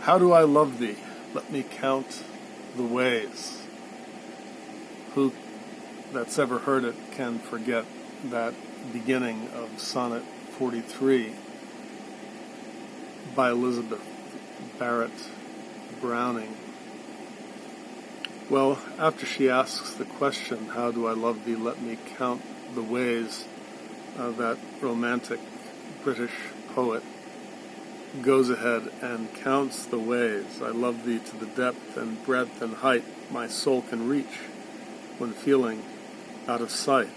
How do I love thee? Let me count the ways. Who that's ever heard it can forget that beginning of Sonnet 43 by Elizabeth Barrett Browning. Well, after she asks the question, how do I love thee? Let me count the ways, that romantic British poet goes ahead and counts the ways. I love thee to the depth and breadth and height my soul can reach when feeling out of sight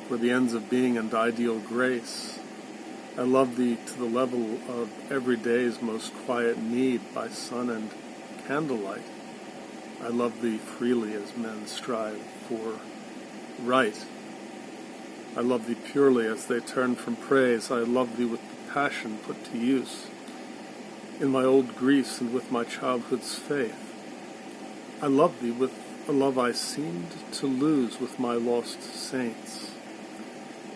for the ends of being and ideal grace. I love thee to the level of every day's most quiet need by sun and candlelight. I love thee freely as men strive for right. I love thee purely as they turn from praise. I love thee with the passion put to use in my old Greece and with my childhood's faith. I love thee with a love I seemed to lose with my lost saints.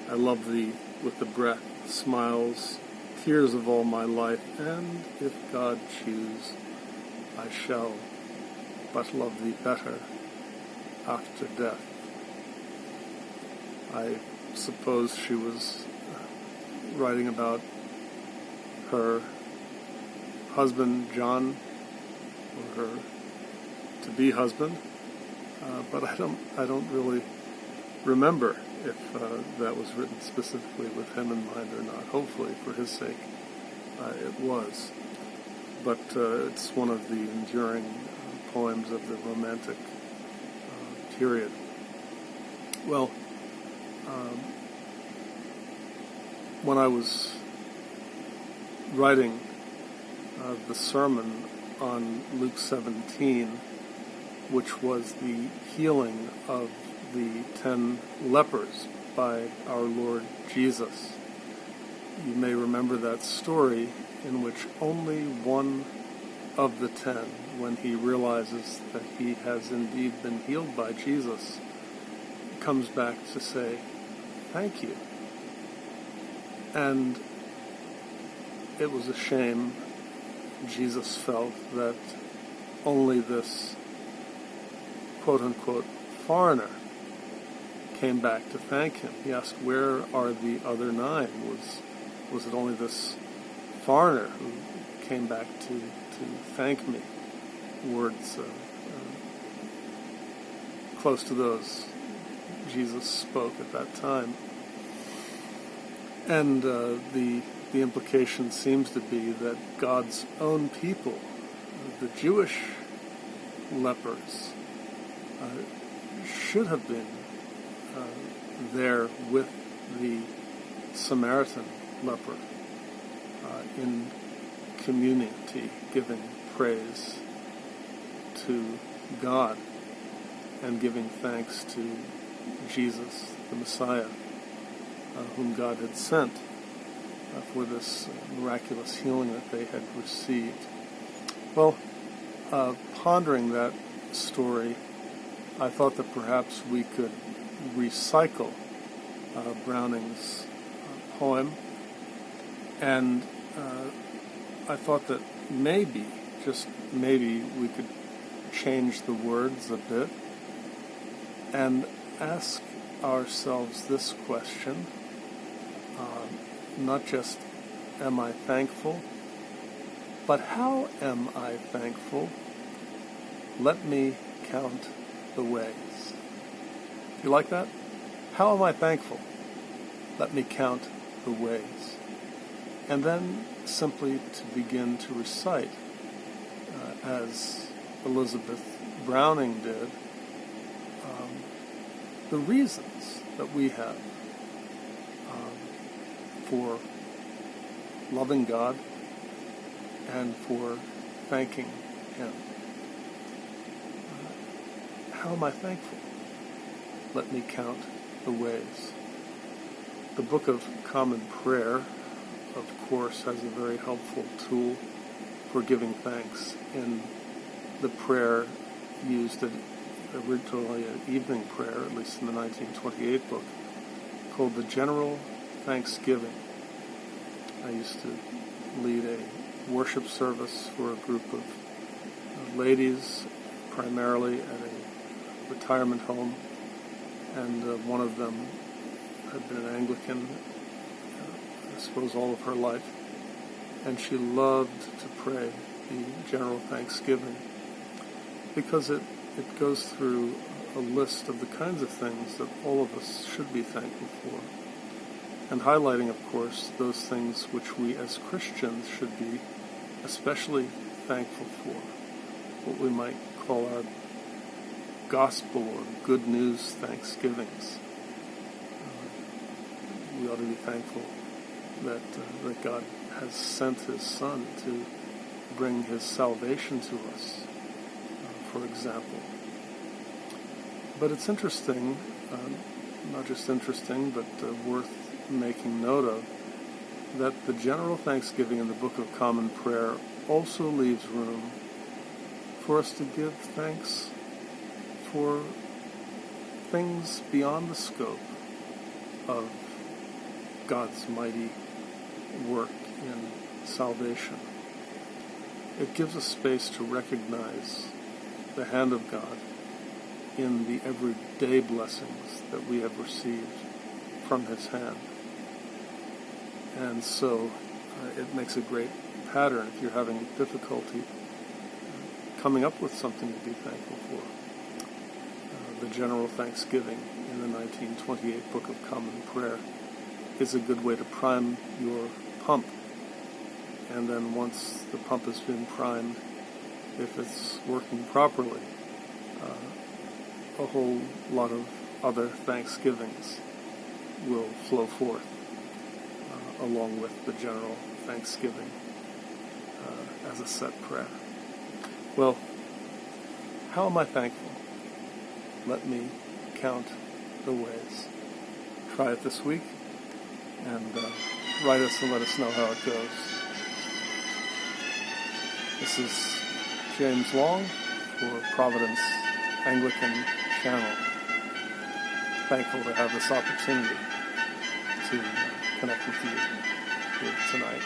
I love thee with the breath, smiles, tears of all my life, and if God choose, I shall but love thee better after death. I suppose she was writing about her husband, John, or her to-be husband, but I don't really remember if that was written specifically with him in mind or not. Hopefully, for his sake, it was. But it's one of the enduring poems of the Romantic period. Well, when I was writing the sermon on Luke 17, which was the healing of the 10 lepers by our Lord Jesus, you may remember that story in which only one of the 10, when he realizes that he has indeed been healed by Jesus, comes back to say, thank you. And it was a shame Jesus felt that only this quote-unquote foreigner came back to thank him. He asked, where are the other 9? Was it only this foreigner who came back to thank me? Words close to those Jesus spoke at that time. And the implication seems to be that God's own people, the Jewish lepers, should have been there with the Samaritan leper in community, giving praise to God and giving thanks to Jesus, the Messiah, whom God had sent for this miraculous healing that they had received. Well, pondering that story, I thought that perhaps we could recycle Browning's poem, and I thought that maybe, just maybe, we could change the words a bit and ask ourselves this question, not just am I thankful, but how am I thankful? Let me count the ways. You like that? How am I thankful? Let me count the ways. And then simply to begin to recite, as Elizabeth Browning did, the reasons that we have for loving God and for thanking Him. How am I thankful? Let me count the ways. The Book of Common Prayer, of course, has a very helpful tool for giving thanks in the prayer used originally an evening prayer, at least in the 1928 book, called the General Thanksgiving. I used to lead a worship service for a group of ladies, primarily at a retirement home, and one of them had been an Anglican, I suppose, all of her life, and she loved to pray the general thanksgiving because it goes through a list of the kinds of things that all of us should be thankful for, and highlighting, of course, those things which we as Christians should be especially thankful for, what we might call our gospel or good news thanksgivings. We ought to be thankful that God has sent His Son to bring His salvation to us, for example. But it's interesting, not just interesting, but worth making note of, that the general thanksgiving in the Book of Common Prayer also leaves room for us to give thanks for things beyond the scope of God's mighty work in salvation. It gives us space to recognize the hand of God in the everyday blessings that we have received from His hand. And so it makes a great pattern if you're having difficulty coming up with something to be thankful for. The general thanksgiving in the 1928 Book of Common Prayer is a good way to prime your pump. And then once the pump has been primed, if it's working properly, a whole lot of other thanksgivings will flow forth along with the general thanksgiving as a set prayer. Well, how am I thankful? Let me count the ways. Try it this week and write us and let us know how it goes. This is James Long for Providence Anglican Channel. Thankful to have this opportunity to connect with you here tonight.